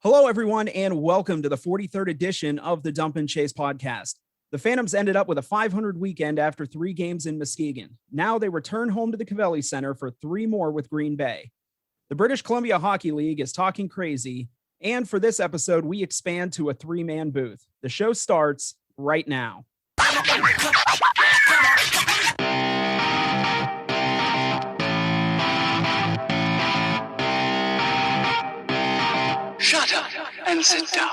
Hello, everyone, and welcome to the 43rd edition of the Dump and Chase podcast. The Phantoms ended up with a 500 weekend after 3 games in Muskegon. Now they return home to the Covelli Center for 3 more with Green Bay. The British Columbia Hockey League is talking crazy, and for this episode, we expand to a 3-man booth. The show starts right now. Shut up and sit down.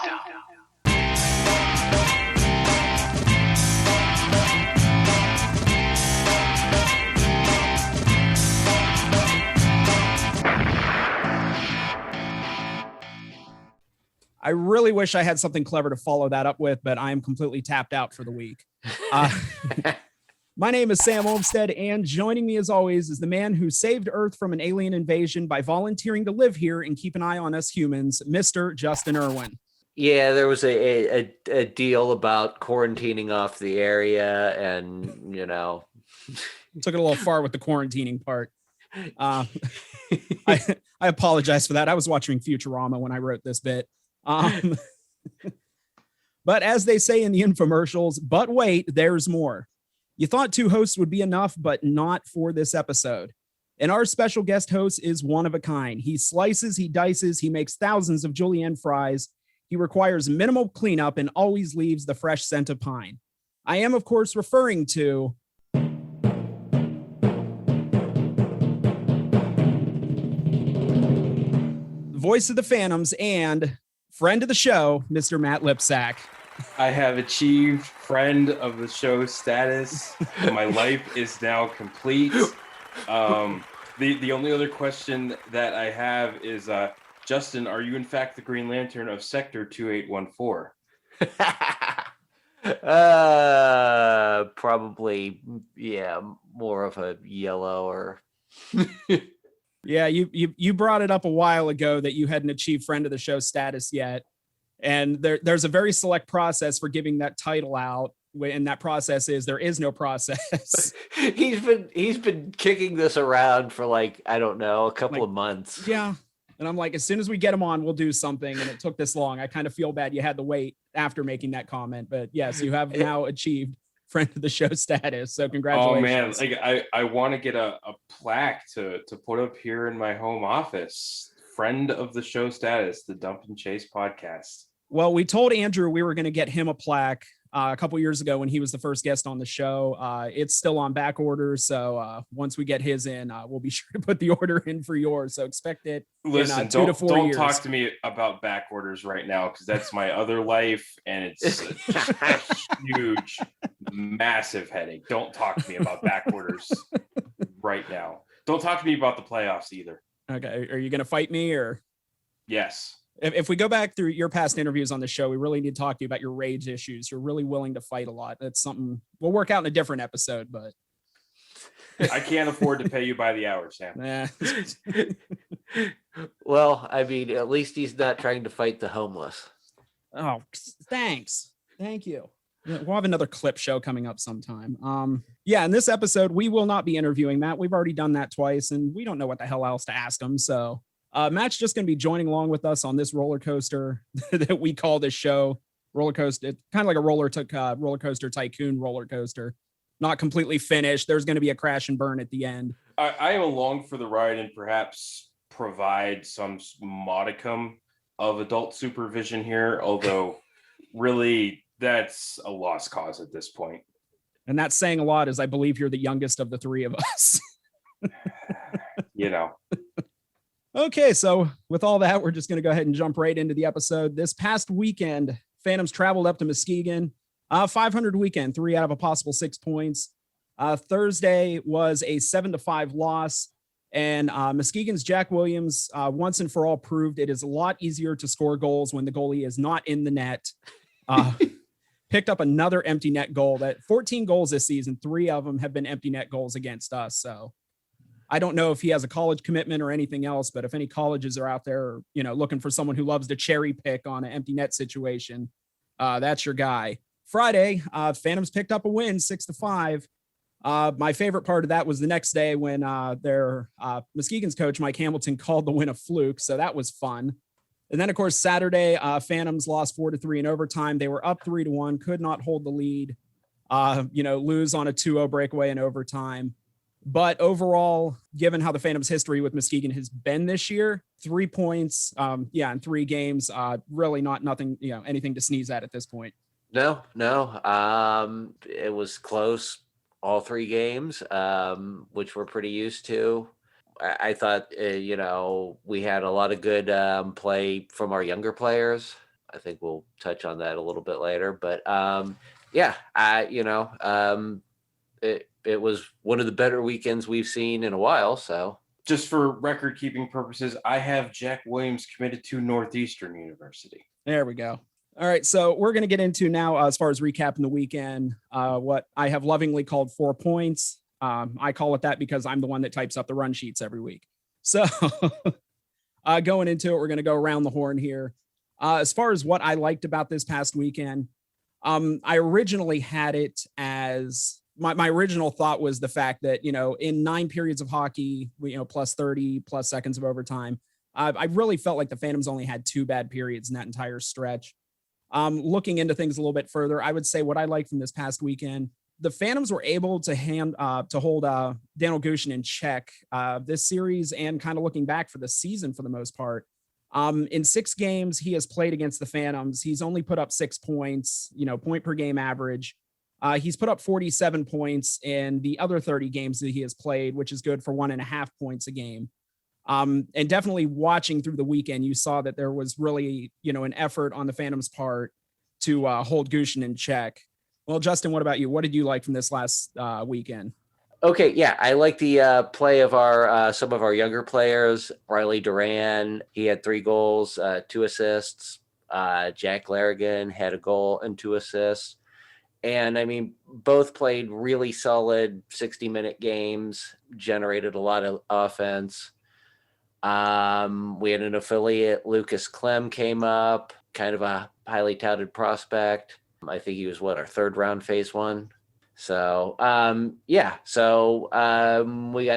I really wish I had something clever to follow that up with, but I am completely tapped out for the week. My name is Sam Olmstead, and joining me as always is the man who saved Earth from an alien invasion by volunteering to live here and keep an eye on us humans, Mr. Justin Irwin. Yeah, there was a deal about quarantining off the area, and, you know. Took it a little far with the quarantining part. I apologize for that. I was watching Futurama when I wrote this bit. But as they say in the infomercials, but wait, there's more. You thought 2 hosts would be enough, but not for this episode. And our special guest host is one of a kind. He slices, he dices, he makes thousands of julienne fries. He requires minimal cleanup and always leaves the fresh scent of pine. I am, of course, referring to the voice of the Phantoms and friend of the show, Mr. Matt Lipsack. I have achieved friend of the show status. My life is now complete. The only other question that I have is, Justin, are you in fact the Green Lantern of Sector 2814? Probably, yeah, more of a yellow or. Yeah, you brought it up a while ago that you hadn't achieved friend of the show status yet. And there's a very select process for giving that title out. And that process is there is no process. He's been kicking this around for like, I don't know, a couple of months. Yeah. And I'm like, as soon as we get him on, we'll do something. And it took this long. I kind of feel bad you had to wait after making that comment. But yes, you have now achieved friend of the show status. So congratulations. Oh man, like I want to get a plaque to put up here in my home office. Friend of the show status, the Dump and Chase podcast. Well, we told Andrew we were going to get him a plaque a couple years ago when he was the first guest on the show. It's still on back order. So once we get his in, we'll be sure to put the order in for yours. So expect it. Listen, in 2 to 4 don't years. talk to me about back orders right now, because that's my other life. And it's a huge, massive headache. Don't talk to me about back orders right now. Don't talk to me about the playoffs either. Okay. Are you going to fight me or? Yes. If we go back through your past interviews on the show, we really need to talk to you about your rage issues. You're really willing to fight a lot. That's something we'll work out in a different episode, but I can't afford to pay you by the hour, Sam. Well, I mean, at least he's not trying to fight the homeless. Oh, thanks. Thank you. We'll have another clip show coming up sometime. In this episode, we will not be interviewing Matt. We've already done that twice, and we don't know what the hell else to ask him. So Matt's just going to be joining along with us on this roller coaster that we call this show. Roller coaster. It's kind of like a roller coaster tycoon roller coaster. Not completely finished. There's going to be a crash and burn at the end. I am along for the ride and perhaps provide some modicum of adult supervision here, although really that's a lost cause at this point. And that's saying a lot, as I believe you're the youngest of the 3 of us. You know. Okay, so with all that, we're just going to go ahead and jump right into the episode. This past weekend, Phantoms traveled up to Muskegon. 500 weekend, 3 out of a possible 6 points. Thursday was a 7-5 loss. And Muskegon's Jack Williams, once and for all, proved it is a lot easier to score goals when the goalie is not in the net. Picked up another empty net goal. That 14 goals this season, 3 of them have been empty net goals against us. So I don't know if he has a college commitment or anything else, but if any colleges are out there, looking for someone who loves to cherry pick on an empty net situation, that's your guy. Friday, Phantoms picked up a win, 6-5. My favorite part of that was the next day when their Muskegon's coach, Mike Hamilton, called the win a fluke. So that was fun. And then, of course, Saturday, Phantoms lost 4-3 in overtime. They were up 3-1, could not hold the lead, lose on a 2-0 breakaway in overtime. But overall, given how the Phantoms' history with Muskegon has been this year, 3 points, in 3 games, really nothing, anything to sneeze at this point. No. It was close all 3 games, which we're pretty used to. I thought, we had a lot of good play from our younger players. I think we'll touch on that a little bit later. But it was one of the better weekends we've seen in a while. So just for record keeping purposes, I have Jack Williams committed to Northeastern University. There we go. All right, so we're going to get into now, as far as recapping the weekend, what I have lovingly called 4 points. I call it that because I'm the one that types up the run sheets every week. So going into it, we're going to go around the horn here. As far as what I liked about this past weekend, I originally had it as my original thought was the fact that, in 9 periods of hockey, plus 30 plus seconds of overtime, I really felt like the Phantoms only had 2 bad periods in that entire stretch. Looking into things a little bit further, I would say what I liked from this past weekend, the Phantoms were able to hold Daniel Gushin in check this series, and kind of looking back for the season for the most part. In 6 games he has played against the Phantoms, he's only put up 6 points, point per game average. He's put up 47 points in the other 30 games that he has played, which is good for 1.5 points a game. And definitely watching through the weekend, you saw that there was really, an effort on the Phantoms' part to hold Gushin in check. Well, Justin, what about you? What did you like from this last weekend? Okay, yeah, I like the play of our some of our younger players. Riley Duran, he had 3 goals, 2 assists. Jack Larrigan had a goal and 2 assists. And I mean, both played really solid 60-minute games, generated a lot of offense. We had an affiliate, Lucas Clem, came up, kind of a highly touted prospect. I think he was our 3rd round phase 1. So, we got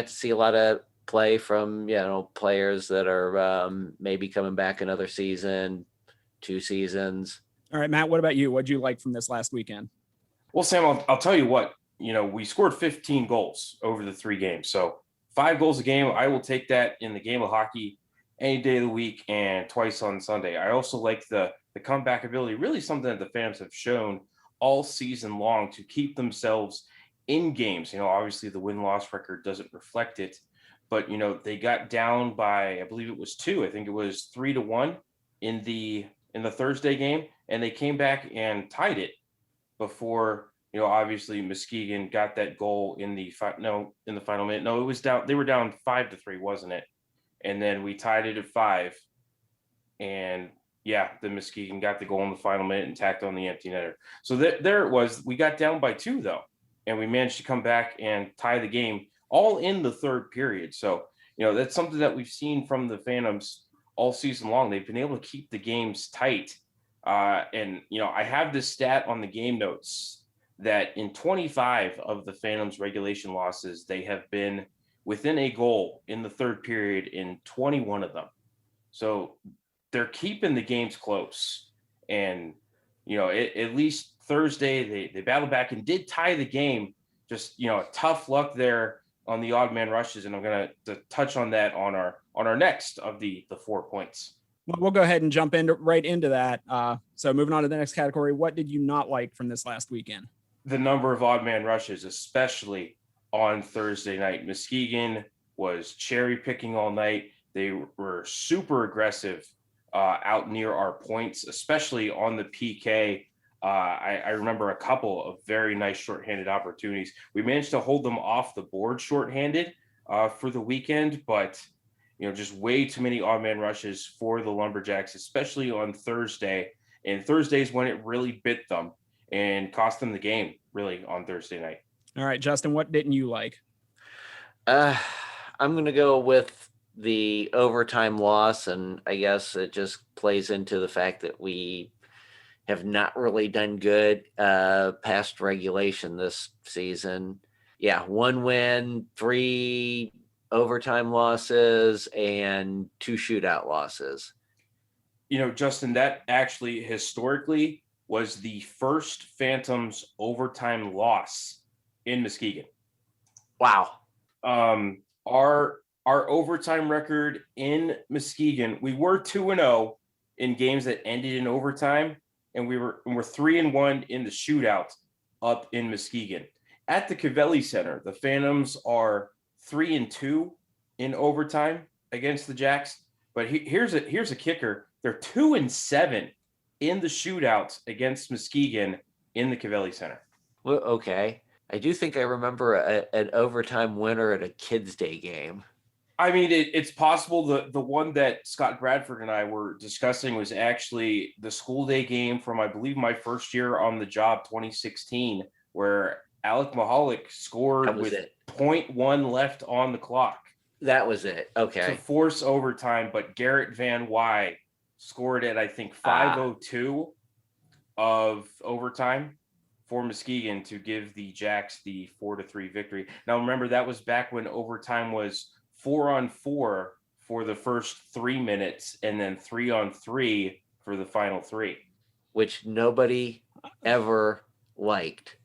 to see a lot of play from, players that are maybe coming back another season, 2 seasons. All right, Matt, what about you? What'd you like from this last weekend? Well, Sam, I'll tell you what, we scored 15 goals over the 3 games. So 5 goals a game, I will take that in the game of hockey any day of the week and twice on Sunday. I also like the comeback ability, really something that the Phantoms have shown all season long to keep themselves in games. Obviously the win-loss record doesn't reflect it, but, they got down by, I believe it was 2. I think it was 3-1 in the Thursday game, and they came back and tied it before, obviously Muskegon got that goal in the final minute. No, it was down. They were down 5-3, wasn't it? And then we tied it at 5. And yeah, the Muskegon got the goal in the final minute and tacked on the empty netter. So there it was. We got down by 2 though, and we managed to come back and tie the game all in the 3rd period. So, that's something that we've seen from the Phantoms all season long. They've been able to keep the games tight. And I have this stat on the game notes that in 25 of the Phantoms regulation losses, they have been within a goal in the 3rd period in 21 of them. So they're keeping the games close. And, at least Thursday, they battled back and did tie the game. Just, tough luck there on the odd man rushes. And I'm going to touch on that on our next of the 4 points. Well, we'll go ahead and jump right into that. So moving on to the next category, what did you not like from this last weekend? The number of odd man rushes, especially on Thursday night. Muskegon was cherry picking all night. They were super aggressive out near our points, especially on the PK. I remember a couple of very nice shorthanded opportunities. We managed to hold them off the board shorthanded for the weekend, but just way too many odd man rushes for the Lumberjacks, especially on Thursday. And Thursday's when it really bit them and cost them the game, really, on Thursday night. All right, Justin, what didn't you like? I'm going to go with the overtime loss, and I guess it just plays into the fact that we have not really done good past regulation this season. Yeah, 1 win, 3 overtime losses, and 2 shootout losses. Justin, that actually historically was the first Phantoms overtime loss in Muskegon. Wow. Our overtime record in Muskegon, we were 2-0 in games that ended in overtime, and we're 3-1 in the shootout up in Muskegon. At the Cavelli Center, the Phantoms are 3-2 in overtime against the Jacks. But here's a kicker: they're 2-7 in the shootouts against Muskegon in the Cavelli Center. Well, okay. I do think I remember an overtime winner at a Kids Day game. I mean, it's possible. The one that Scott Bradford and I were discussing was actually the school day game from, I believe, my first year on the job, 2016, where Alec Mahalik scored with 0.1 left on the clock. That was it. Okay. To force overtime, but Garrett Van Wy scored at, I think, 5:02 of overtime for Muskegon to give the Jacks the 4-3 victory. Now, remember, that was back when overtime was 4-on-4 for the first 3 minutes and then 3-on-3 for the final 3. Which nobody ever liked.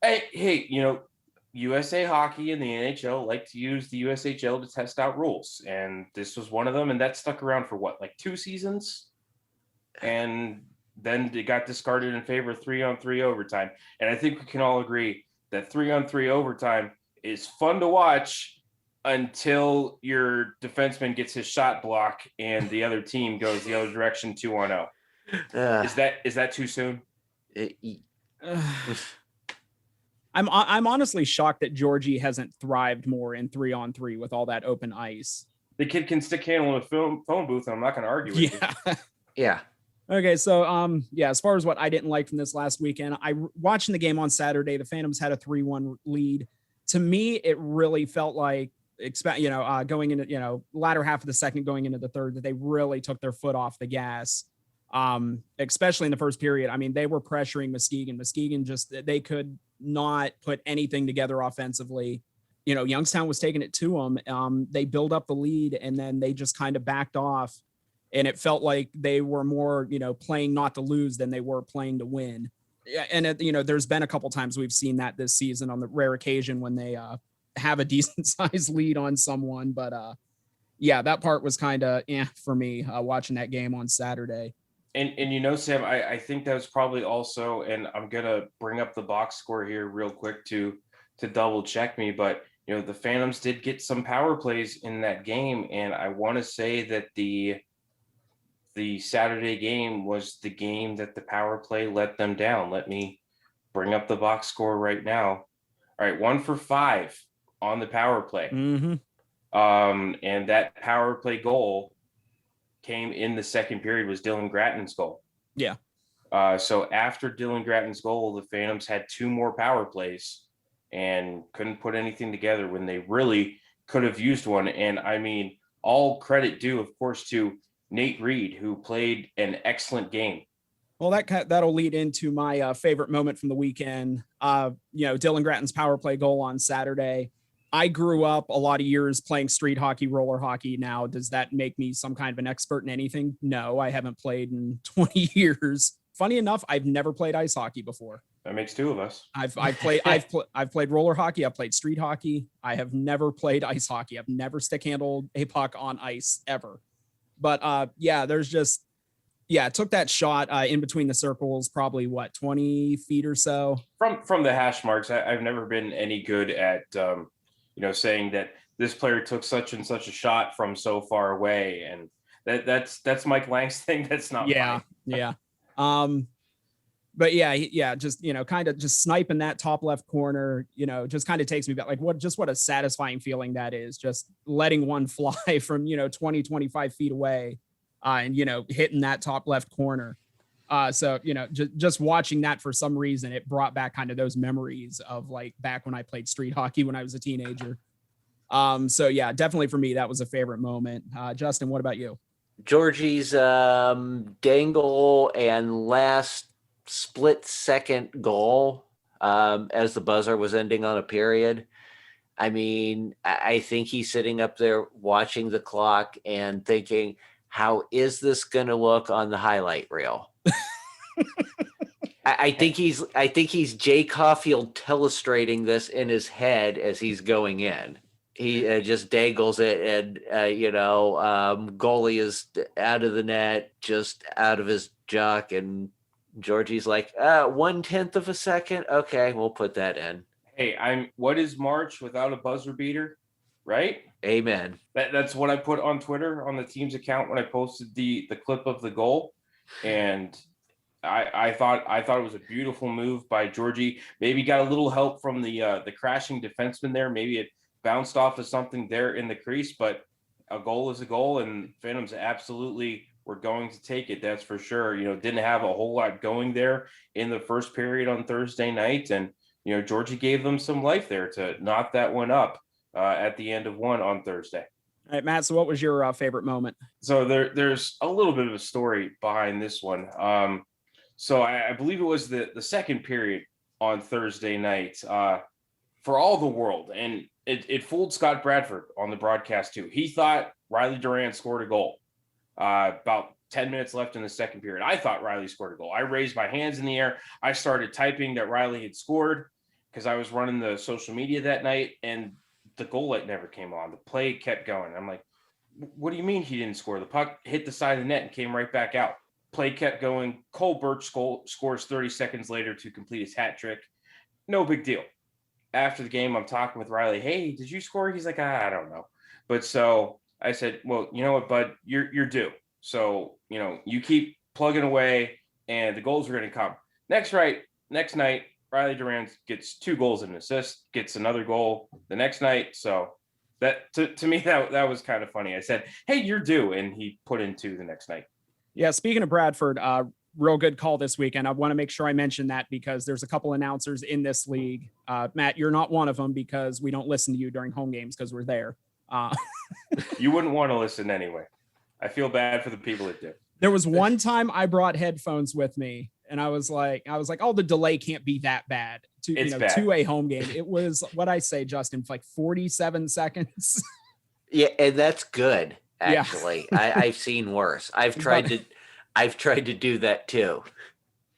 Hey, USA Hockey and the NHL like to use the USHL to test out rules. And this was one of them. And that stuck around for what, like 2 seasons? And then it got discarded in favor of 3-on-3 overtime. And I think we can all agree that 3-on-3 overtime is fun to watch until your defenseman gets his shot block and the other team goes the other direction 2-on-0. Is that too soon? I'm honestly shocked that Georgie hasn't thrived more in 3-on-3 with all that open ice. The kid can stick handle in a phone booth, and I'm not going to argue with you. Yeah. Okay, so as far as what I didn't like from this last weekend, watching the game on Saturday, the Phantoms had a 3-1 lead. To me, it really felt like going into latter half of the second, going into the third, that they really took their foot off the gas. Especially in the first period. I mean, they were pressuring Muskegon. Muskegon they could not put anything together offensively. Youngstown was taking it to them. They build up the lead and then they just kind of backed off. And it felt like they were more, playing not to lose than they were playing to win. And, there's been a couple times we've seen that this season on the rare occasion when they have a decent sized lead on someone. But that part was kind of for me watching that game on Saturday. And Sam, I think that was probably also, and I'm going to bring up the box score here real quick to double check me, but the Phantoms did get some power plays in that game. And I want to say that the Saturday game was the game that the power play let them down. Let me bring up the box score right now. All right, 1 for 5 on the power play. Mm-hmm. And that power play goal came in the second period, was Dylan Gratton's goal. Yeah. So after Dylan Gratton's goal, the Phantoms had 2 more power plays and couldn't put anything together when they really could have used one. And I mean, all credit due, of course, to Nate Reed, who played an excellent game. Well, that'll lead into my favorite moment from the weekend. Dylan Gratton's power play goal on Saturday. I grew up a lot of years playing street hockey, roller hockey. Now, does that make me some kind of an expert in anything? No, I haven't played in 20 years. Funny enough, I've never played ice hockey before. That makes 2 of us. I've played roller hockey. I've played street hockey. I have never played ice hockey. I've never stick handled a puck on ice ever. But there's just, it took that shot in between the circles, probably 20 feet or so. From the hash marks, I've never been any good at, saying that this player took such and such a shot from so far away. And that's Mike Lang's thing. That's not mine. Yeah. But just, kind of just sniping that top left corner, just kind of takes me back. Like what a satisfying feeling that is, just letting one fly from, 20, 25 feet away and, hitting that top left corner. So, just watching that for some reason, it brought back kind of those memories of like back when I played street hockey when I was a teenager. Definitely for me, that was a favorite moment. Justin, what about you? Georgie's dangle and last split second goal as the buzzer was ending on a period. I mean, I think he's sitting up there watching the clock and thinking, how is this going to look on the highlight reel? I think he's Jay Caulfield illustrating this in his head as he's going in. He just dangles it, and goalie is out of the net, just out of his jock, and Georgie's like, 1/10 of a second. Okay, we'll put that in. Hey, what is March without a buzzer beater, right? Amen. That's what I put on Twitter on the team's account when I posted the clip of the goal, and I thought it was a beautiful move by Georgie. Maybe got a little help from the crashing defenseman there. Maybe it bounced off of something there in the crease, but a goal is a goal, and Phantoms absolutely were going to take it. That's for sure. Didn't have a whole lot going there in the first period on Thursday night, and Georgie gave them some life there to knock that one up at the end of one on Thursday. All right, Matt. So, what was your favorite moment? So there's a little bit of a story behind this one. So I believe it was the second period on Thursday night for all the world. And it fooled Scott Bradford on the broadcast too. He thought Riley Duran scored a goal about 10 minutes left in the second period. I thought Riley scored a goal. I raised my hands in the air. I started typing that Riley had scored because I was running the social media that night, and the goal light never came on. The play kept going. I'm like, what do you mean he didn't score? The puck hit the side of the net and came right back out. Play kept going. Cole Birch scores 30 seconds later to complete his hat trick. No big deal. After the game, I'm talking with Riley. Hey, did you score? He's like, I don't know. But so I said, well, you know what, bud, you're due. So, you keep plugging away and the goals are going to come. Next night, Riley Duran gets 2 goals and an assist, gets another goal the next night. So that to me, that was kind of funny. I said, hey, you're due. And he put in 2 the next night. Yeah, speaking of Bradford, real good call this weekend. I want to make sure I mention that because there's a couple announcers in this league. Matt, you're not one of them because we don't listen to you during home games because we're there. You wouldn't want to listen anyway. I feel bad for the people that do. There was one time I brought headphones with me, and I was like, oh, the delay can't be that bad to a home game. It was what I say, Justin, like 47 seconds. Yeah, and that's good. Actually, yeah. I've seen worse. I've tried to do that too.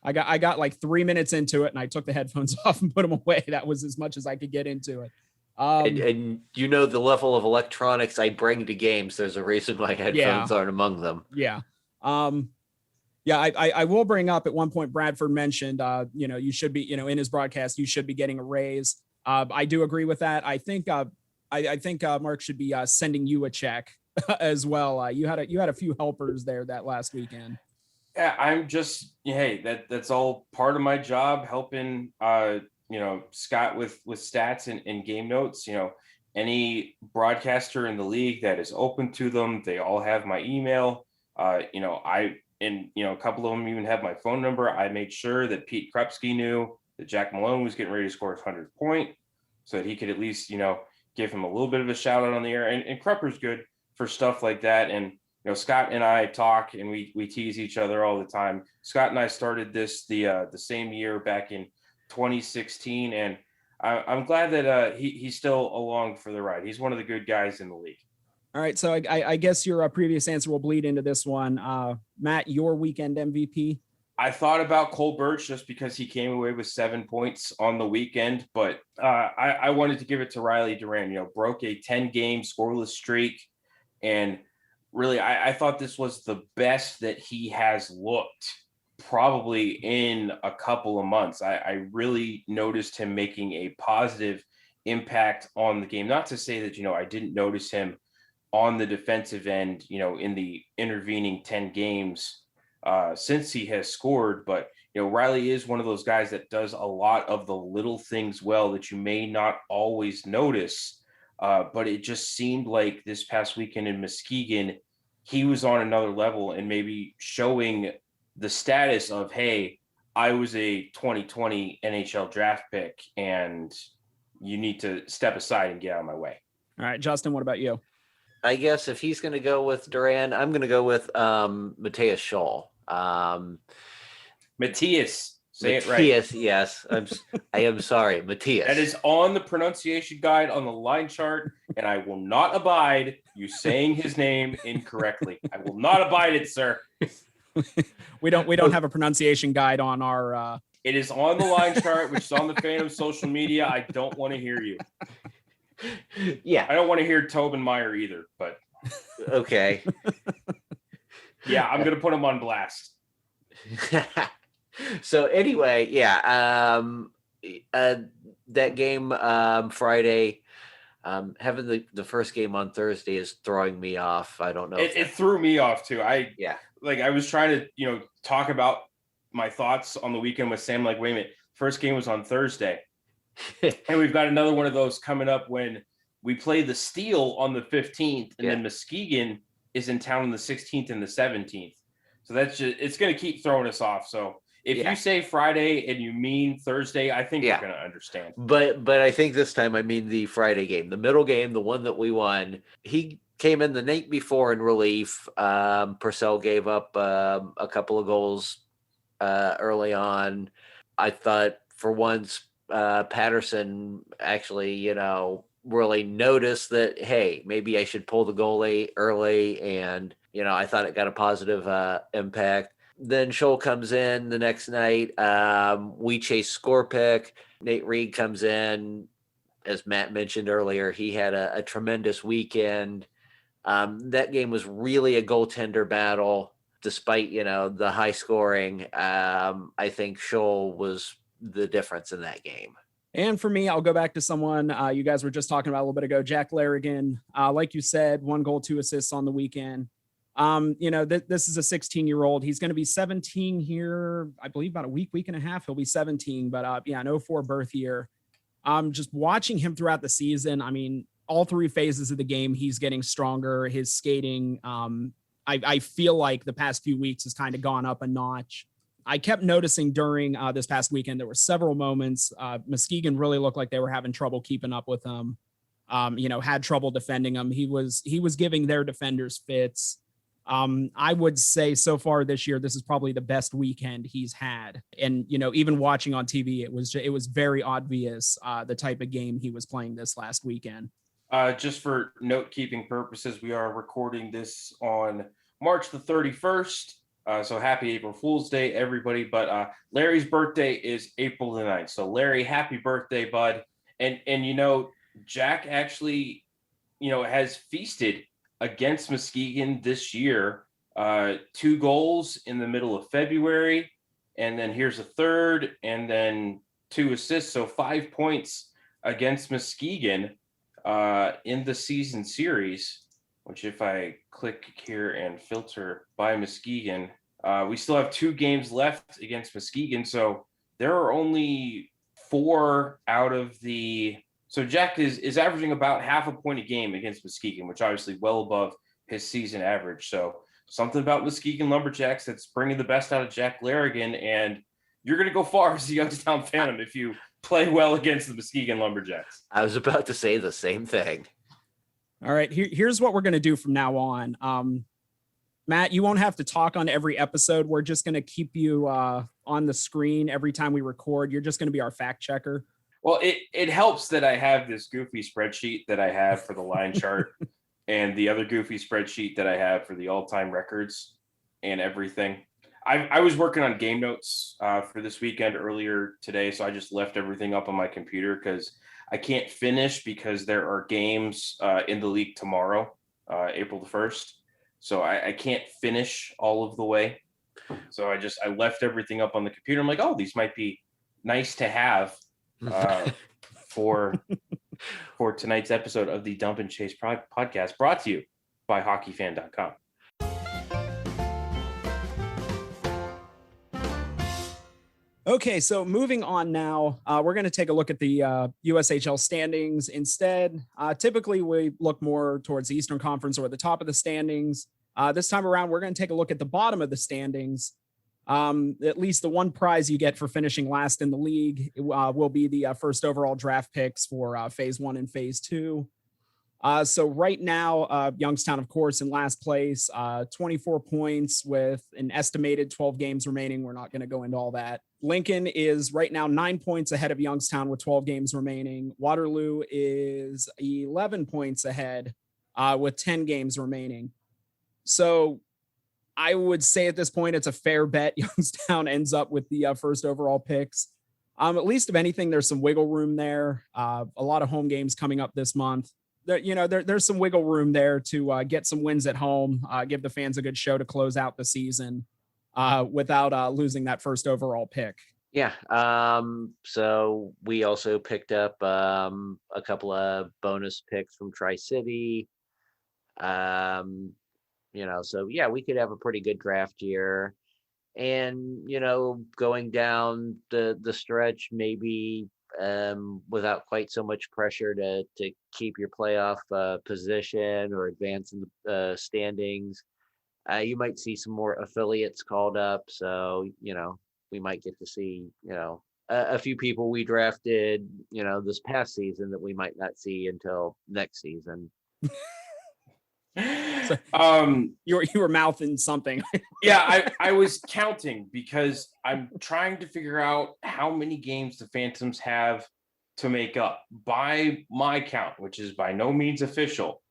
I got like 3 minutes into it and I took the headphones off and put them away. That was as much as I could get into it. And the level of electronics I bring to games, there's a reason why headphones aren't among them. Yeah. I will bring up at one point, Bradford mentioned, you should be, in his broadcast, you should be getting a raise. I do agree with that. I think Mark should be sending you a check as well. You had a few helpers there that last weekend. Yeah, I'm just, hey, that's all part of my job, helping Scott with stats and game notes. Any broadcaster in the league that is open to them, they all have my email. A couple of them even have my phone number. I made sure that Pete Krupski knew that Jack Malone was getting ready to score his 100th point, so that he could at least give him a little bit of a shout out on the air. And Krupper's good for stuff like that. And Scott and I talk and we tease each other all the time. Scott and I started this the same year back in 2016, and I'm glad that he's still along for the ride. He's one of the good guys in the league. All right, so I guess your previous answer will bleed into this one. Matt, your weekend MVP? I thought about Cole Birch just because he came away with 7 points on the weekend, but I wanted to give it to Riley Duran. Broke a 10-game scoreless streak, and really, I thought this was the best that he has looked probably in a couple of months. I really noticed him making a positive impact on the game. Not to say that, I didn't notice him on the defensive end, in the intervening 10 games since he has scored. But, Riley is one of those guys that does a lot of the little things well that you may not always notice. But it just seemed like this past weekend in Muskegon, he was on another level and maybe showing the status of, hey, I was a 2020 NHL draft pick and you need to step aside and get out of my way. All right, Justin, what about you? I guess if he's going to go with Duran, I'm going to go with Matthias Scholl. Matthias, Say it right. Matthias, yes. I am sorry, Matthias. That is on the pronunciation guide on the line chart, and I will not abide you saying his name incorrectly. I will not abide it, sir. We don't have a pronunciation guide on our It is on the line chart, which is on the Phantom social media. I don't want to hear you. Yeah. I don't want to hear Tobin Meyer either, but Okay. yeah, I'm going to put him on blast. So anyway, yeah, that game Friday, having the first game on Thursday is throwing me off. I don't know. It threw me off too. I was trying to, talk about my thoughts on the weekend with Sam. Like, wait a minute, first game was on Thursday. And we've got another one of those coming up when we play the Steel on the 15th, and then Muskegon is in town on the 16th and the 17th. So it's going to keep throwing us off. So if you say Friday and you mean Thursday, I think you're going to understand. But I think this time I mean the Friday game, the middle game, the one that we won. He came in the night before in relief. Purcell gave up a couple of goals early on. I thought for once Patterson actually, really noticed that, hey, maybe I should pull the goalie early. And, I thought it got a positive impact. Then Scholl comes in the next night. We chase score pick. Nate Reed comes in. As Matt mentioned earlier, he had a tremendous weekend. That game was really a goaltender battle, despite, the high scoring. I think Scholl was the difference in that game. And for me, I'll go back to someone you guys were just talking about a little bit ago, Jack Larrigan. Like you said, 1 goal, 2 assists on the weekend. This is a 16-year-old. He's going to be 17 here, I believe, about a week and a half. He'll be 17, but an 04 birth year. Just watching him throughout the season, I mean, all 3 phases of the game, he's getting stronger. His skating, I feel like the past few weeks has kind of gone up a notch. I kept noticing during this past weekend, there were several moments. Muskegon really looked like they were having trouble keeping up with him. Had trouble defending him. He was giving their defenders fits. I would say so far this year, this is probably the best weekend he's had. And, even watching on TV, it was very obvious the type of game he was playing this last weekend. Just for note-keeping purposes, we are recording this on March the 31st. So happy April Fool's Day, everybody. But Larry's birthday is April the 9th. So Larry, happy birthday, bud. And Jack actually, has feasted against Muskegon this year. 2 goals in the middle of February. And then here's a third, and then 2 assists. So 5 points against Muskegon in the season series. Which if I click here and filter by Muskegon, we still have 2 games left against Muskegon. So there are only 4 out of the... So Jack is averaging about half a point a game against Muskegon, which obviously well above his season average. So something about Muskegon Lumberjacks that's bringing the best out of Jack Larrigan, and you're going to go far as the Youngstown Phantom if you play well against the Muskegon Lumberjacks. I was about to say the same thing. All right, here's what we're going to do from now on. Matt, you won't have to talk on every episode. We're just going to keep you on the screen every time we record. You're just going to be our fact checker. Well, it helps that I have this goofy spreadsheet that I have for the line chart and the other goofy spreadsheet that I have for the all-time records and everything. I was working on game notes for this weekend earlier today, so I just left everything up on my computer because I can't finish because there are games in the league tomorrow, April the 1st. So I can't finish all of the way. So I left everything up on the computer. I'm like, oh, these might be nice to have for tonight's episode of the Dump and Chase podcast, brought to you by hockeyfan.com. Okay, so moving on now, we're going to take a look at the USHL standings instead. Typically, we look more towards the Eastern Conference or the top of the standings. This time around, we're going to take a look at the bottom of the standings. At least the one prize you get for finishing last in the league will be the first overall draft picks for phase 1 and phase 2. So right now, Youngstown, of course, in last place, 24 points with an estimated 12 games remaining. We're not going to go into all that. Lincoln is right now 9 points ahead of Youngstown with 12 games remaining. Waterloo is 11 points ahead with 10 games remaining. So I would say at this point, it's a fair bet Youngstown ends up with the first overall picks. At least if anything, there's some wiggle room there. A lot of home games coming up this month. There's some wiggle room there to get some wins at home, give the fans a good show to close out the season without losing that first overall pick. Yeah. So we also picked up a couple of bonus picks from Tri-City. So yeah, we could have a pretty good draft year. And, going down the stretch, maybe without quite so much pressure to keep your playoff position or advance in the standings, you might see some more affiliates called up. So, we might get to see, a few people we drafted, this past season that we might not see until next season. So, you were mouthing something. Yeah, I was counting because I'm trying to figure out how many games the Phantoms have to make up. By my count, which is by no means official,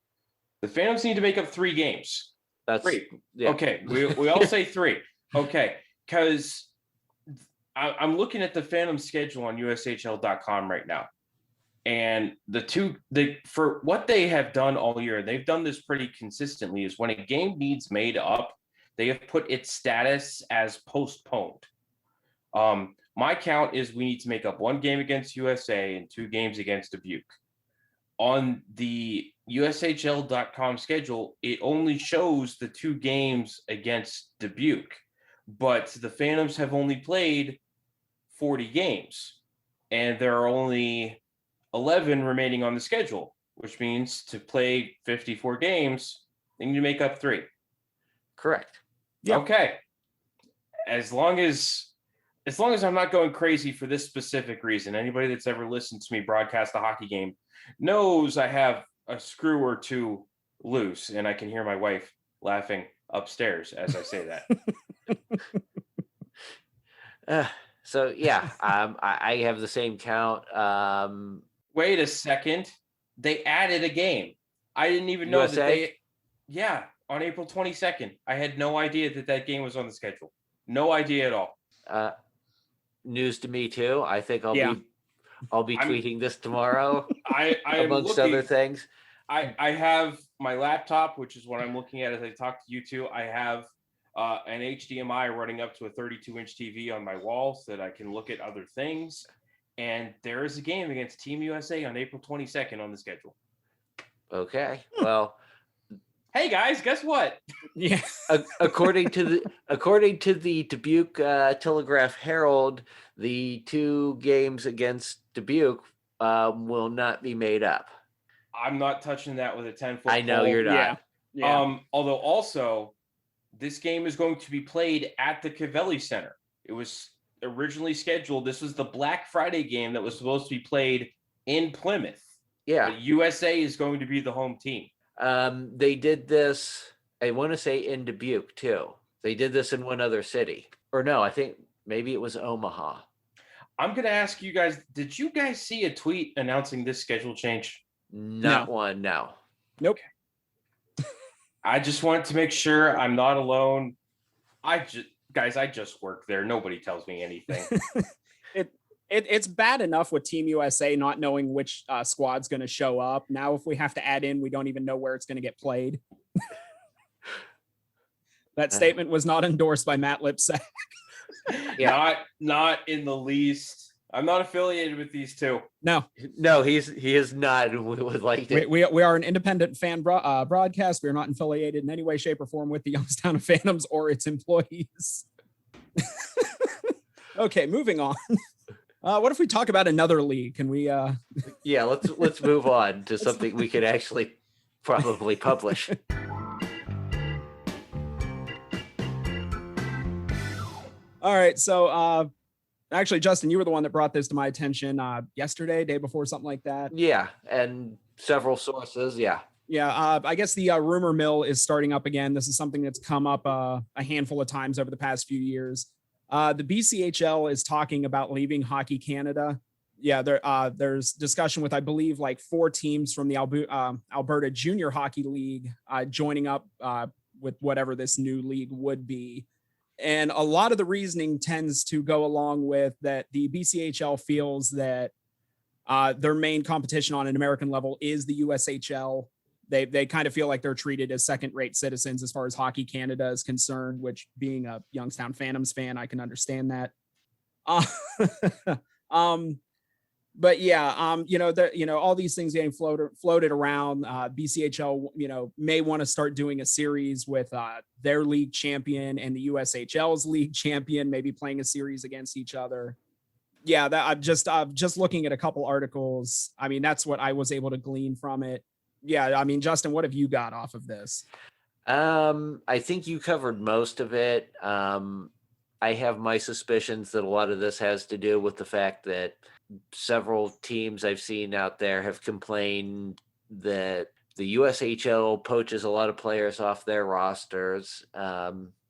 the Phantoms need to make up 3 games. That's 3. Yeah. Okay, we all say 3. Okay, because I'm looking at the Phantom schedule on USHL.com right now. And for what they have done all year, they've done this pretty consistently, is when a game needs made up, they have put its status as postponed. My count is we need to make up 1 game against USA and 2 games against Dubuque. On the USHL.com schedule, it only shows the 2 games against Dubuque, but the Phantoms have only played 40 games, and there are only 11 remaining on the schedule, which means to play 54 games, they need to make up 3. Correct. Yeah. Okay. As long as I'm not going crazy for this specific reason, anybody that's ever listened to me broadcast a hockey game knows I have a screw or 2 loose, and I can hear my wife laughing upstairs as I say that. So yeah, I have the same count. Wait a second. They added a game. I didn't even know USA? On April 22nd. I had no idea that game was on the schedule. No idea at all. News to me too. I think I'll be I'm tweeting this tomorrow. I amongst other things. I have my laptop, which is what I'm looking at as I talk to you two. I have an HDMI running up to a 32-inch TV on my wall so that I can look at other things. And there is a game against Team USA on April 22nd on the schedule. Okay. Well, hey guys, guess what? Yeah. according to the Dubuque Telegraph Herald, the 2 games against Dubuque will not be made up. I'm not touching that with a 10-foot I know pole. you're not. Yeah. Although also, this game is going to be played at the Cavelli Center. It was originally scheduled. This was the Black Friday game that was supposed to be played in Plymouth. Yeah. But USA is going to be the home team. They did this, I want to say, in Dubuque too. They did this in one other city. Or no, I think maybe it was Omaha. I'm going to ask you guys, did you guys see a tweet announcing this schedule change? Not one, no. Nope. I just want to make sure I'm not alone. I just work there. Nobody tells me anything. It's bad enough with Team USA not knowing which squad's going to show up. Now, if we have to add in, we don't even know where it's going to get played. That statement was not endorsed by Matt Lipsack. Yeah. Not in the least. I'm not affiliated with these two. No, he is not. We would like to. We are an independent fan broadcast. We are not affiliated in any way, shape, or form with the Youngstown Phantoms or its employees. Okay, moving on. What if we talk about another league? Can we? Yeah, let's move on to something we could actually probably publish. All right, so Actually, Justin, you were the one that brought this to my attention yesterday, day before, something like that. Yeah, and several sources. Yeah. Yeah, I guess the rumor mill is starting up again. This is something that's come up a handful of times over the past few years. The BCHL is talking about leaving Hockey Canada. Yeah, there's discussion with, I believe, like 4 teams from the Alberta Junior Hockey League joining up with whatever this new league would be. And a lot of the reasoning tends to go along with that the BCHL feels that their main competition on an American level is the USHL. They kind of feel like they're treated as second-rate citizens as far as Hockey Canada is concerned, which, being a Youngstown Phantoms fan, I can understand that. But yeah, all these things getting floated around. BCHL, may want to start doing a series with their league champion and the USHL's league champion, maybe playing a series against each other. Yeah, that I'm just looking at a couple articles. I mean, that's what I was able to glean from it. Yeah, I mean, Justin, what have you got off of this? I think you covered most of it. I have my suspicions that a lot of this has to do with the fact that several teams I've seen out there have complained that the USHL poaches a lot of players off their rosters.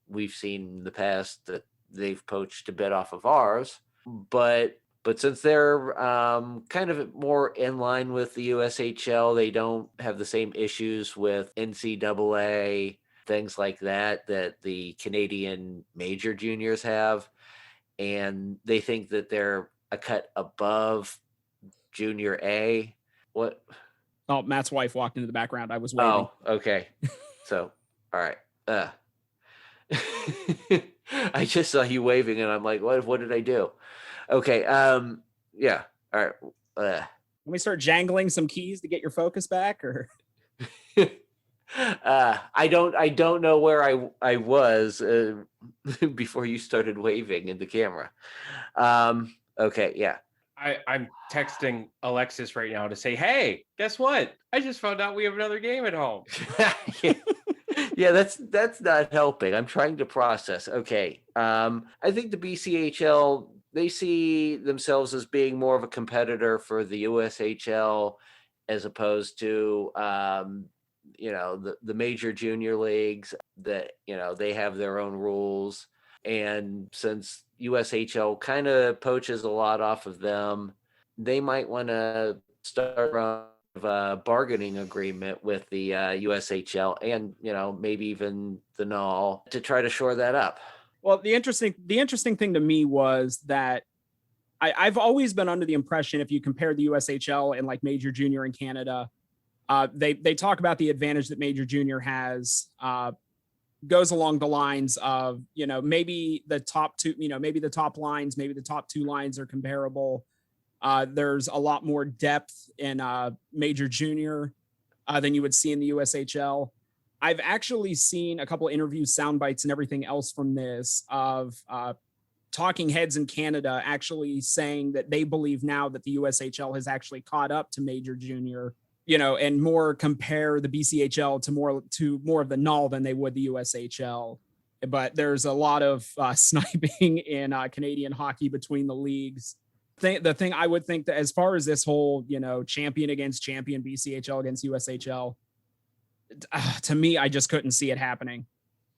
We've seen in the past that they've poached a bit off of ours, but since they're kind of more in line with the USHL, they don't have the same issues with NCAA, things like that the Canadian major juniors have. And they think that they're a cut above junior A. What? Oh, Matt's wife walked into the background. I was waving. Oh, okay. So, all right. I just saw you waving and I'm like, what did I do? Okay. Yeah. All right. Let me start jangling some keys to get your focus back, or I don't know where I was before you started waving in the camera. Okay, yeah. I'm texting Alexis right now to say, hey, guess what? I just found out we have another game at home. Yeah, that's not helping. I'm trying to process. Okay. I think the BCHL, they see themselves as being more of a competitor for the USHL as opposed to the major junior leagues that, they have their own rules. And since USHL kind of poaches a lot off of them, they might want to start a bargaining agreement with the USHL and, maybe even the NAL to try to shore that up. Well, the interesting thing to me was that I've always been under the impression, if you compare the USHL and like major junior in Canada, they talk about the advantage that major junior has, goes along the lines of, maybe the top two, maybe the top lines, maybe the top 2 lines are comparable. There's a lot more depth in major junior than you would see in the USHL. I've actually seen a couple of interviews, sound bites, and everything else from this of talking heads in Canada actually saying that they believe now that the USHL has actually caught up to major junior, and more compare the BCHL to more of the NAL than they would the USHL. But there's a lot of sniping in Canadian hockey between the leagues. The thing I would think that as far as this whole, champion against champion, BCHL against USHL, to me, I just couldn't see it happening.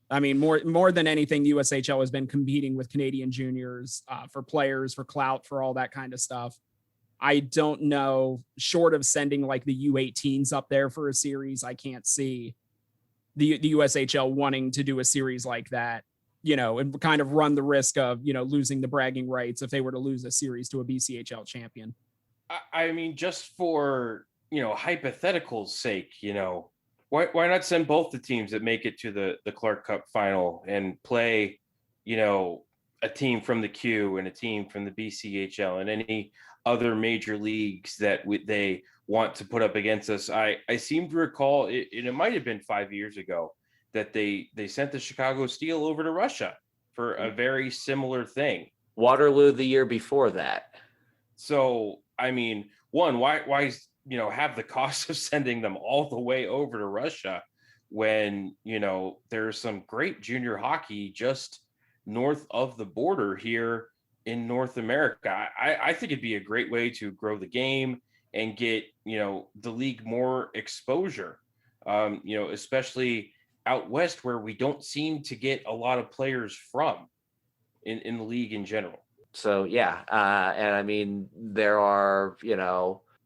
I mean, more than anything, the USHL has been competing with Canadian juniors for players, for clout, for all that kind of stuff. I don't know, short of sending like the U18s up there for a series, I can't see the USHL wanting to do a series like that, and kind of run the risk of, losing the bragging rights if they were to lose a series to a BCHL champion. I mean, just for, hypothetical's sake, why not send both the teams that make it to the Clark Cup final and play, a team from the Q and a team from the BCHL and any other major leagues that they want to put up against us. I seem to recall it might have been 5 years ago that they sent the Chicago Steel over to Russia for a very similar thing. Waterloo the year before that. So, I mean, one, why have the cost of sending them all the way over to Russia when, there's some great junior hockey just north of the border here in North America. I think it'd be a great way to grow the game and get, the league more exposure, especially out west where we don't seem to get a lot of players from in the league in general. So, yeah. And I mean, there are,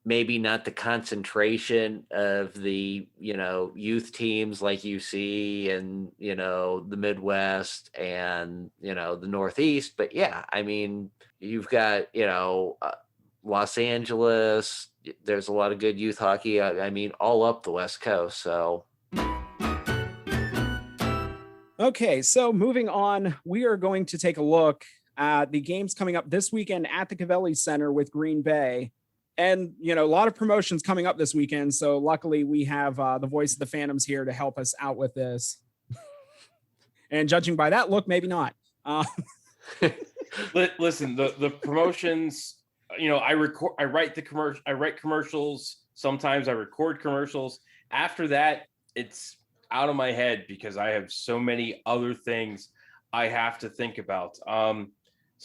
maybe not the concentration of the, youth teams like you see in, the Midwest and, the Northeast. But yeah, I mean, you've got, Los Angeles, there's a lot of good youth hockey. I mean, all up the West Coast. So. Okay, so moving on, we are going to take a look at the games coming up this weekend at the Cavelli Center with Green Bay. And, a lot of promotions coming up this weekend. So luckily we have the voice of the Phantoms here to help us out with this. And judging by that look, maybe not. Listen, the promotions, I write commercials. Sometimes I record commercials. After that, it's out of my head because I have so many other things I have to think about.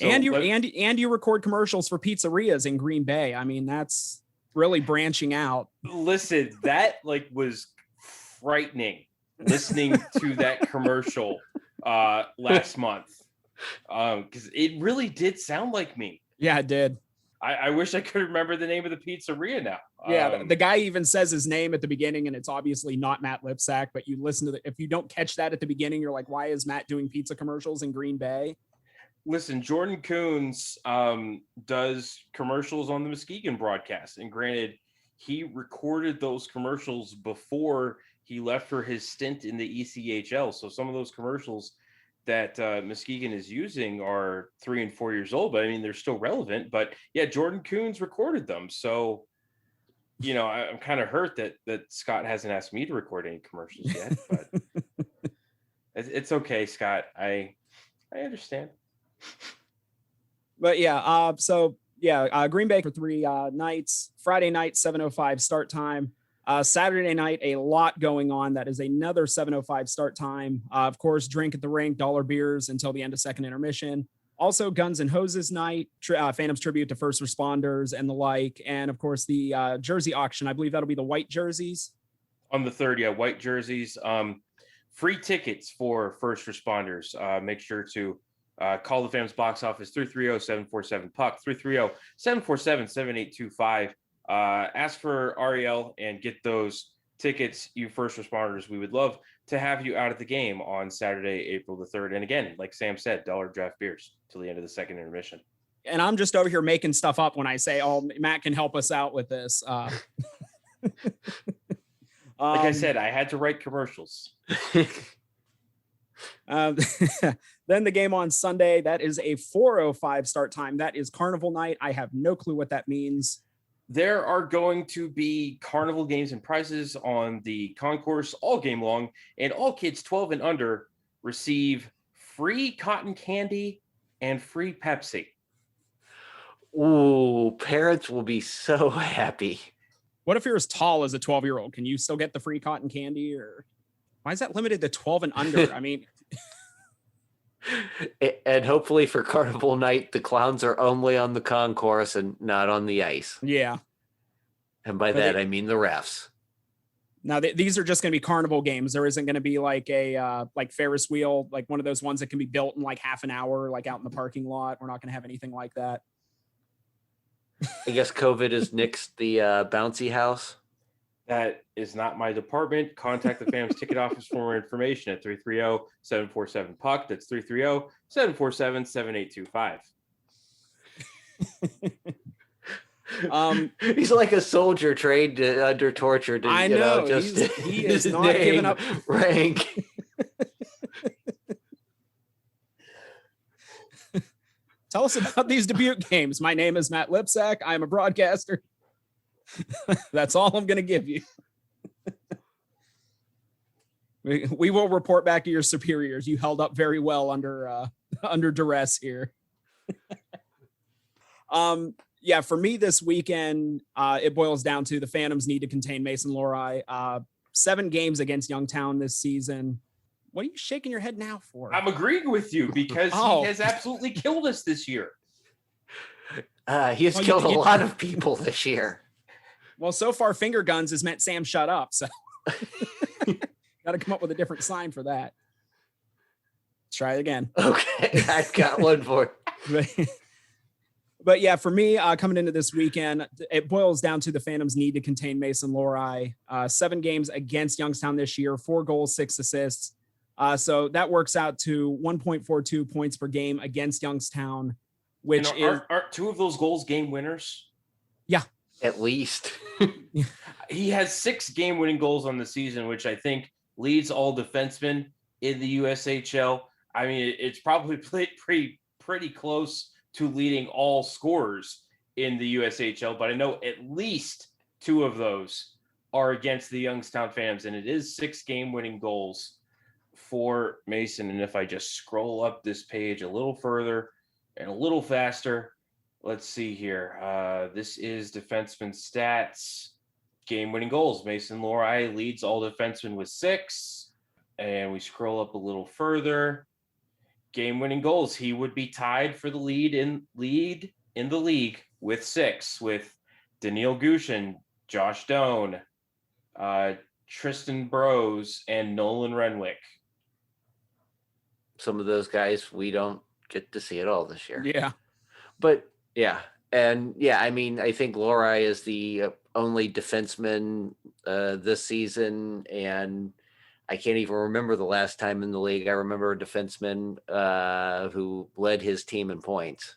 And you record commercials for pizzerias in Green Bay. I mean, that's really branching out. Listen, that was frightening listening to that commercial last month. Because it really did sound like me. Yeah, it did. I wish I could remember the name of the pizzeria now. Yeah, the guy even says his name at the beginning, and it's obviously not Matt Lipsack, but you listen to if you don't catch that at the beginning, you're like, why is Matt doing pizza commercials in Green Bay? Listen, Jordan Coons does commercials on the Muskegon broadcast. And granted, he recorded those commercials before he left for his stint in the ECHL. So some of those commercials that Muskegon is using are 3 and 4 years old, but I mean, they're still relevant. But yeah, Jordan Coons recorded them. So, I'm kind of hurt that Scott hasn't asked me to record any commercials yet, but it's okay, Scott. I understand. But yeah, Green Bay for 3 nights. Friday night, 7:05 start time. Saturday night, a lot going on. That is another 7:05 start time. Of course, drink at the rink, dollar beers until the end of second intermission. Also, Guns and Hoses night, Phantoms tribute to first responders and the like. And of course, the jersey auction. I believe that'll be the white jerseys. On the 3rd, yeah, white jerseys. Free tickets for first responders. Make sure to call the Phantoms box office 330-747-PUCK, 330-747-7825. Ask for Ariel and get those tickets, you first responders. We would love to have you out at the game on Saturday, April the 3rd. And again, like Sam said, dollar draft beers till the end of the second intermission. And I'm just over here making stuff up when I say, oh, Matt can help us out with this. Like I said, I had to write commercials. Then the game on Sunday, that is a 4:05 start time. That is Carnival night. I have no clue what that means. There are going to be carnival games and prizes on the concourse all game long, and all kids 12 and under receive free cotton candy and free Pepsi. Ooh, parents will be so happy. What if you're as tall as a 12-year-old? Can you still get the free cotton candy, or why is that limited to 12 and under? I mean, and hopefully for Carnival night, the clowns are only on the concourse and not on the ice. Yeah. And by that, I mean the refs. Now, these are just going to be carnival games. There isn't going to be like a like Ferris wheel, like one of those ones that can be built in like half an hour, like out in the parking lot. We're not going to have anything like that. I guess COVID has nixed the bouncy house. That is not my department. Contact the Phantoms ticket office for more information at 330-747-PUCK. That's 330-747-7825. He's like a soldier trained under torture. I know. He is not giving up rank. Tell us about these Dubuque games. My name is Matt Lipsack. I'm a broadcaster. That's all I'm going to give you. We will report back to your superiors. You held up very well under duress here. Yeah, for me this weekend, it boils down to the Phantoms need to contain Mason Lohrei. 7 games against Youngstown this season. What are you shaking your head now for? I'm agreeing with you because he has absolutely killed us this year. He has Well, killed a lot of people this year. Well, so far, finger guns has meant Sam shut up. So got to come up with a different sign for that. Let's try it again. Okay, I've got one for But yeah, for me, coming into this weekend, it boils down to the Phantoms need to contain Mason Lohrei. 7 games against Youngstown this year, 4 goals, 6 assists. So that works out to 1.42 points per game against Youngstown, which aren't 2 of those goals game winners? Yeah. At least. He has 6 game-winning goals on the season, which I think leads all defensemen in the USHL. I mean, it's probably pretty close to leading all scorers in the USHL, but I know at least 2 of those are against the Youngstown Phantoms, and it is 6 game-winning goals for Mason. And if I just scroll up this page a little further and a little faster, let's see here. This is defenseman stats. Game-winning goals. Mason Lohrei leads all defensemen with 6. And we scroll up a little further. Game-winning goals. He would be tied for the lead in the league with 6, with Daniil Gushin, Josh Doan, Tristan Brose, and Nolan Renwick. Some of those guys we don't get to see at all this year. Yeah. But yeah. And yeah, I mean, I think Lohrei is the only defenseman this season, and I can't even remember the last time in the league I remember a defenseman who led his team in points.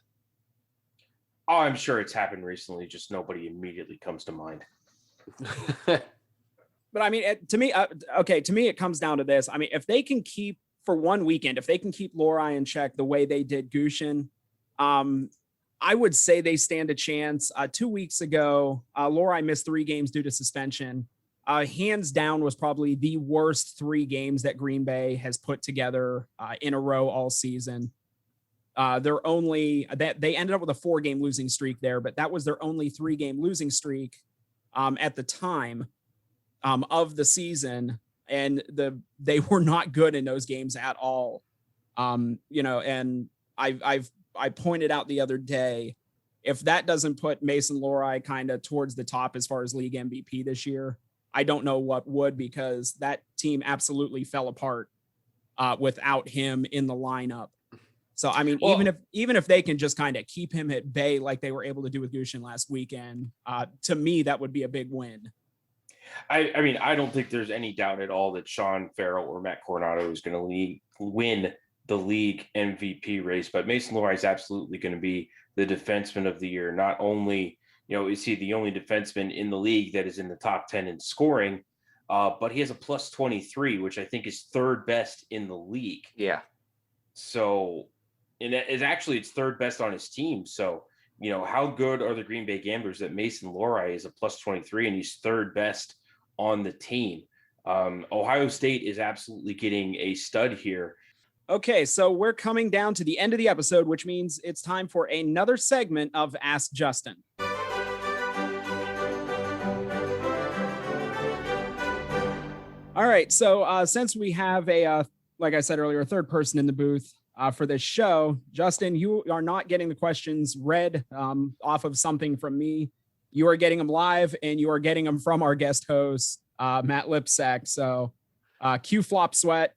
Oh, I'm sure it's happened recently, just nobody immediately comes to mind. But I mean, to me, it comes down to this. I mean, if they can keep for one weekend, if they can keep Lohrei in check the way they did Gushin, I would say they stand a chance. 2 weeks ago, Lohrei missed 3 games due to suspension. Hands down was probably the worst 3 games that Green Bay has put together in a row all season. They ended up with a 4-game losing streak there, but that was their only 3-game losing streak at the time of the season. And they were not good in those games at all. And I pointed out the other day, if that doesn't put Mason Lohrei kind of towards the top as far as league MVP this year, I don't know what would, because that team absolutely fell apart without him in the lineup. So, I mean, even if they can just kind of keep him at bay like they were able to do with Gushin last weekend, to me, that would be a big win. I mean, I don't think there's any doubt at all that Sean Farrell or Matt Coronado is going to win the league MVP race, but Mason Lohrei is absolutely going to be the defenseman of the year. Not only, is he the only defenseman in the league that is in the top 10 in scoring, but he has a plus 23, which I think is 3rd best in the league. Yeah. So, and it's 3rd best on his team. So, how good are the Green Bay Gamblers that Mason Lohrei is a plus 23 and he's 3rd best on the team? Ohio State is absolutely getting a stud here. Okay, so we're coming down to the end of the episode, which means it's time for another segment of Ask Justin. All right, so since we have like I said earlier, a 3rd person in the booth for this show, Justin, you are not getting the questions read off of something from me. You are getting them live, and you are getting them from our guest host, Matt Lipsack. So cue flop sweat.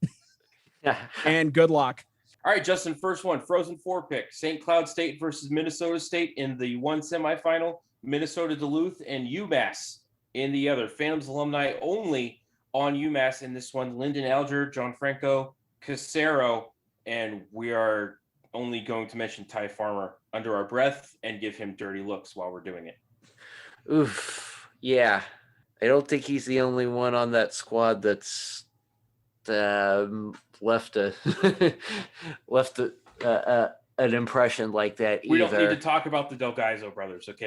And good luck. All right, Justin, first one, Frozen 4 pick. St. Cloud State versus Minnesota State in the one semifinal, Minnesota Duluth and UMass in the other. Phantoms alumni only on UMass in this one, Lyndon Alger, Gianfranco Casero, and we are only going to mention Ty Farmer under our breath and give him dirty looks while we're doing it. Oof. Yeah. I don't think he's the only one on that squad that's left an impression like that either. We don't need to talk about the Delgaizo brothers, okay?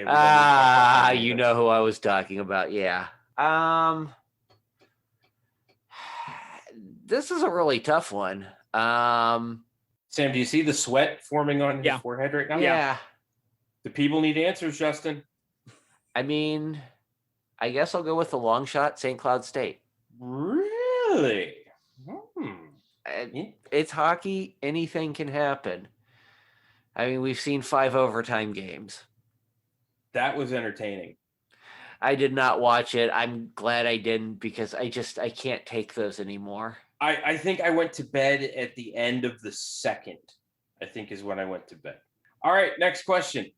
You know who I was talking about, yeah. This is a really tough one. Sam, do you see the sweat forming on his forehead right now? Yeah. The people need answers, Justin. I mean, I guess I'll go with the long shot, St. Cloud State. Really? It's hockey. Anything can happen. I mean, we've seen 5 overtime games. That was entertaining. I did not watch it. I'm glad I didn't because I can't take those anymore. I think I went to bed at the end of the second, I think is when I went to bed. All right, next question.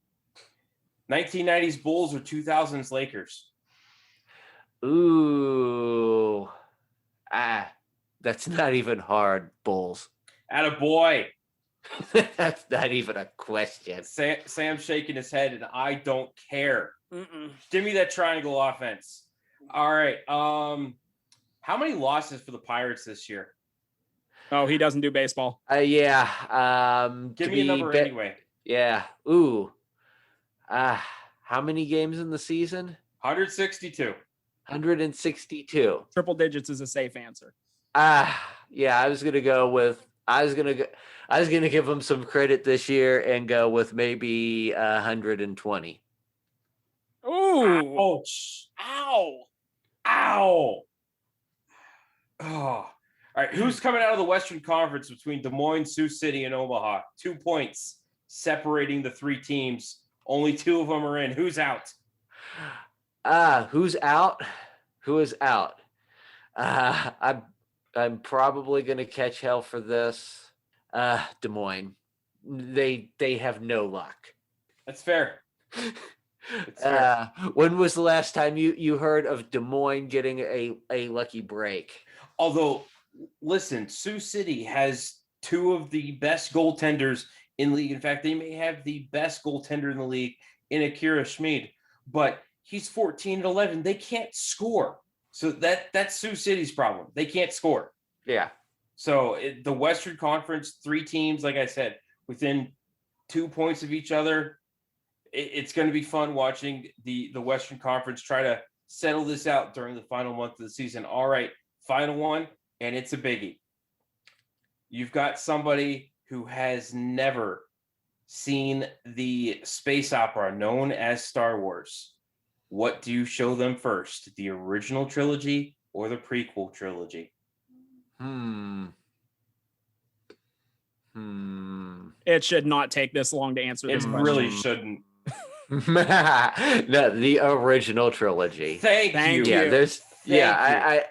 1990s Bulls or 2000s Lakers? Ooh. That's not even hard, Bulls. Attaboy. That's not even a question. Sam's shaking his head, and I don't care. Give me that triangle offense. All right. How many losses for the Pirates this year? Oh, he doesn't do baseball. Yeah. Give me a number anyway. Yeah. Ooh. How many games in the season? 162. 162. Triple digits is a safe answer. Yeah, I was gonna give him some credit this year and go with maybe 120. Ooh. Ouch. Ow. Ow. Oh. All right. Who's coming out of the Western Conference between Des Moines, Sioux City, and Omaha? 2 points separating the 3 teams. Only 2 of them are in. Who's out? Who's out? Who is out? I'm probably gonna catch hell for this. Des Moines. They have no luck. That's fair. That's fair. When was the last time you heard of Des Moines getting a lucky break? Although, listen, Sioux City has 2 of the best goaltenders in the league. In fact, they may have the best goaltender in the league in Akira Schmid, but he's 14-11. They can't score. So that's Sioux City's problem. They can't score. Yeah. So the Western Conference, 3 teams, like I said, within 2 points of each other. It's going to be fun watching the Western Conference try to settle this out during the final month of the season. All right, final one, and it's a biggie. You've got somebody who has never seen the space opera known as Star Wars. What do you show them first, the original trilogy or the prequel trilogy? It should not take this long to answer this It question. really shouldn't. No, the original trilogy. Thank you. Yeah, there's. Thank I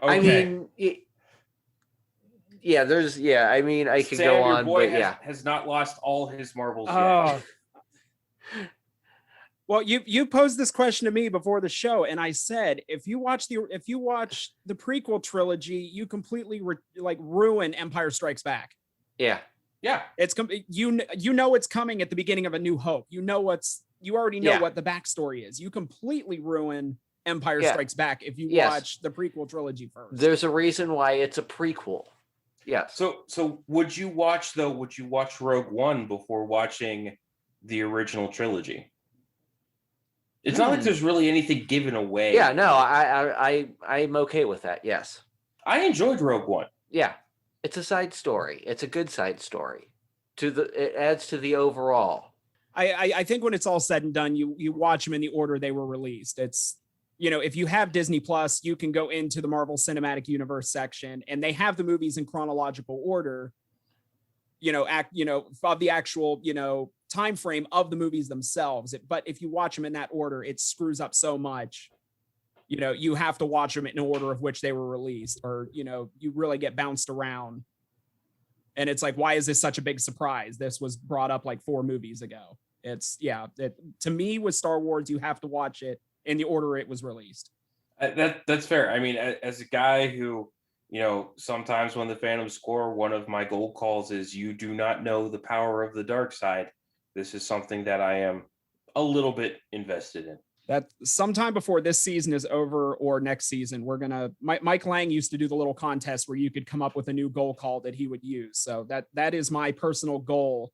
Okay. mean, yeah, there's. Yeah, I mean, I could Sam, go your on, boy but has not lost all his marbles yet. Oh. Well, you posed this question to me before the show, and I said if you watch the prequel trilogy, you completely ruin Empire Strikes Back. yeah. Yeah. It's you know it's coming at the beginning of A New Hope. You already know Yeah. what the backstory is. You completely ruin Empire Yeah. Strikes Back if you Yes. watch the prequel trilogy first. There's a reason why it's a prequel. Yes. So would you watch Rogue One before watching the original trilogy? It's not like there's really anything given away. Yeah. No, I'm okay with that. Yes. I enjoyed Rogue One. Yeah. It's a side story. It's a good side story. It adds to the overall. I think when it's all said and done, you watch them in the order they were released. It's, if you have Disney Plus, you can go into the Marvel Cinematic Universe section, and they have the movies in chronological order. Of the actual time frame of the movies themselves. But if you watch them in that order, it screws up so much. You have to watch them in order of which they were released, or you really get bounced around. And it's like, why is this such a big surprise? This was brought up like 4 movies ago. To me, with Star Wars, you have to watch it in the order it was released. That's fair. I mean, as a guy who, sometimes when the Phantoms score, one of my goal calls is you do not know the power of the dark side. This is something that I am a little bit invested in. That sometime before this season is over or next season, Mike Lang used to do the little contest where you could come up with a new goal call that he would use. So that is my personal goal,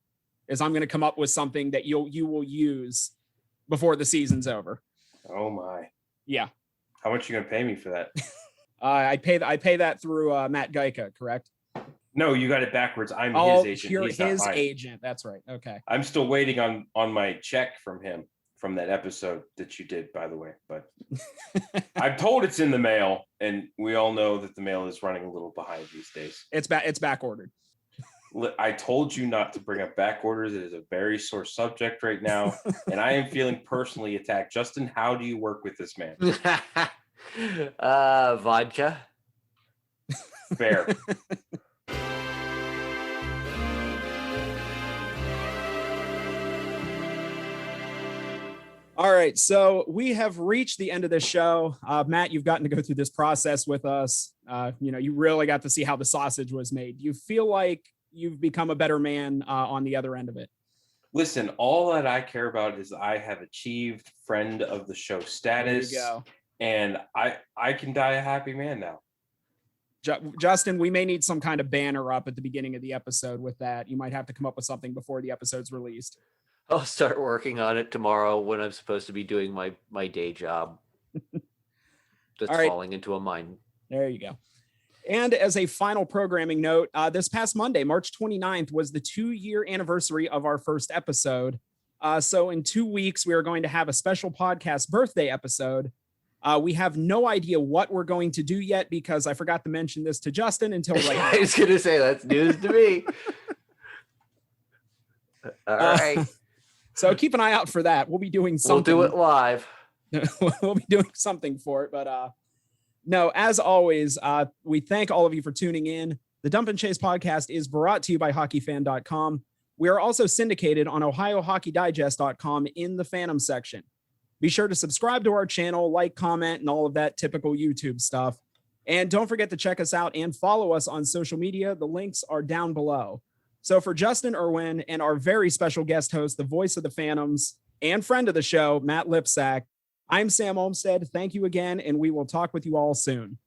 is I'm going to come up with something that you will use before the season's over. Oh my. Yeah. How much are you going to pay me for that? I pay that through Matt Geica, correct? No, you got it backwards. I'm his agent. You're He's not his mine. agent. That's right. Okay. I'm still waiting on my check from him from that episode that you did, by the way. But I'm told it's in the mail, and we all know that the mail is running a little behind these days. It's back ordered. I told you not to bring up back orders. It is a very sore subject right now, and I am feeling personally attacked. Justin, how do you work with this man? Vodka. Fair. All right, so we have reached the end of this show. Matt, you've gotten to go through this process with us. You really got to see how the sausage was made. You feel like you've become a better man on the other end of it? Listen, all that I care about is I have achieved friend of the show status. There you go. And I can die a happy man now. Justin, we may need some kind of banner up at the beginning of the episode with that. You might have to come up with something before the episode's released. I'll start working on it tomorrow when I'm supposed to be doing my day job. Just All right. falling into a mine. There you go. And as a final programming note, this past Monday, March 29th, was the 2-year anniversary of our first episode. So in 2 weeks, we are going to have a special podcast birthday episode. We have no idea what we're going to do yet because I forgot to mention this to Justin until right now. I was going to say, that's news to me. All right. So keep an eye out for that. We'll be doing something. We'll do it live. We'll be doing something for it. But no, as always, we thank all of you for tuning in. The Dump and Chase podcast is brought to you by hockeyfan.com. We are also syndicated on ohiohockeydigest.com in the Phantom section. Be sure to subscribe to our channel, like, comment, and all of that typical YouTube stuff. And don't forget to check us out and follow us on social media. The links are down below. So for Justin Irwin and our very special guest host, the voice of the Phantoms and friend of the show, Matt Lipsack, I'm Sam Olmstead. Thank you again, and we will talk with you all soon.